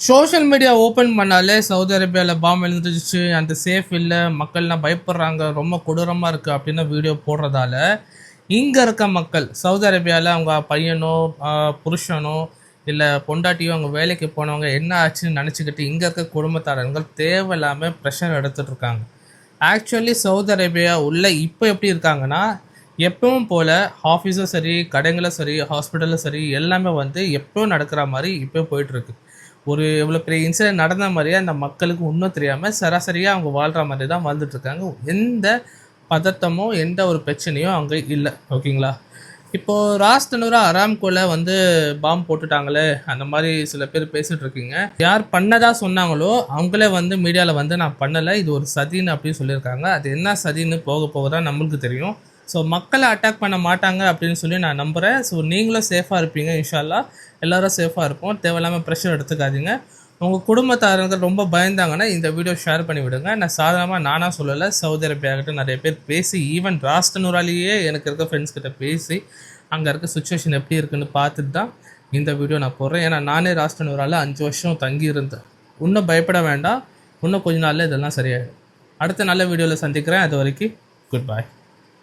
Social media open பண்ணாலே Saudi அரேபியாவில் பாம்பு எழுந்துருச்சு, அந்த சேஃப் இல்லை, மக்கள்லாம் பயப்படுறாங்க, ரொம்ப கொடூரமாக இருக்குது அப்படின்னு வீடியோ போடுறதால இங்கே இருக்க மக்கள் சவுதி அரேபியாவில் அவங்க பையனோ புருஷனோ இல்லை பொண்டாட்டியோ அவங்க வேலைக்கு போனவங்க என்ன ஆச்சுன்னு நினச்சிக்கிட்டு இங்கே இருக்க குடும்பத்தாரர்கள் தேவையில்லாமல் ப்ரெஷர் எடுத்துகிட்டு இருக்காங்க. ஆக்சுவலி சவுதி அரேபியா உள்ள இப்போ எப்படி இருக்காங்கன்னா, எப்பவும் போல் ஆஃபீஸும் சரி, கடைங்களும் சரி, ஹாஸ்பிட்டலும் சரி, எல்லாமே வந்து எப்பவும் நடக்கிற மாதிரி இப்போ போயிட்டுருக்கு. ஒரு இவ்வளோ பெரிய இன்சிடென்ட் நடந்த மாதிரியே அந்த மக்களுக்கு இன்னும் தெரியாமல் சராசரியாக அவங்க வாழ்கிற மாதிரி தான் வாழ்ந்துட்டுருக்காங்க. எந்த பதட்டமோ எந்த ஒரு பிரச்சனையும் அங்கே இல்லை. ஓகேங்களா? இப்போது ராஸ்தனூரா அராம்கோல வந்து பாம்பு போட்டுட்டாங்களே அந்த மாதிரி சில பேர் பேசிகிட்டு இருக்கீங்க. யார் பண்ணதா சொன்னாங்களோ அவங்களே வந்து மீடியாவில் வந்து நான் பண்ணலை, இது ஒரு சதின்னு அப்படின்னு சொல்லியிருக்காங்க. அது என்ன சதின்னு போக போக தான் நம்மளுக்கு தெரியும். ஸோ மக்களை அட்டாக் பண்ண மாட்டாங்க அப்படின்னு சொல்லி நான் நம்புகிறேன். ஸோ நீங்களும் சேஃபாக இருப்பீங்க இன்ஷால்லா. எல்லோரும் சேஃபாக இருப்போம். தேவையில்லாமல் ப்ரெஷர் எடுத்துக்காதீங்க. உங்கள் குடும்பத்தாரர்கள் ரொம்ப பயந்தாங்கன்னா இந்த வீடியோ ஷேர் பண்ணி விடுங்க. நான் சாதாரணமாக நானாக சொல்லலை, சவுதி அரேபியாக்கிட்ட நிறைய பேர் பேசி, ஈவன் ராஸ்தனூராலேயே எனக்கு இருக்க ஃப்ரெண்ட்ஸ் கிட்ட பேசி அங்கே இருக்க சுச்சுவேஷன் எப்படி இருக்குன்னு பார்த்துட்டு தான் இந்த வீடியோ நான் போடுறேன். ஏன்னா நானே ராஸ்தனூரால் 5 வருஷம் தங்கி இருந்தேன். இன்னும் பயப்பட வேண்டாம், இன்னும் கொஞ்ச நாளில் இதெல்லாம் சரியாயிடும். அடுத்த நல்ல வீடியோவில் சந்திக்கிறேன். அது வரைக்கும் குட் பாய்.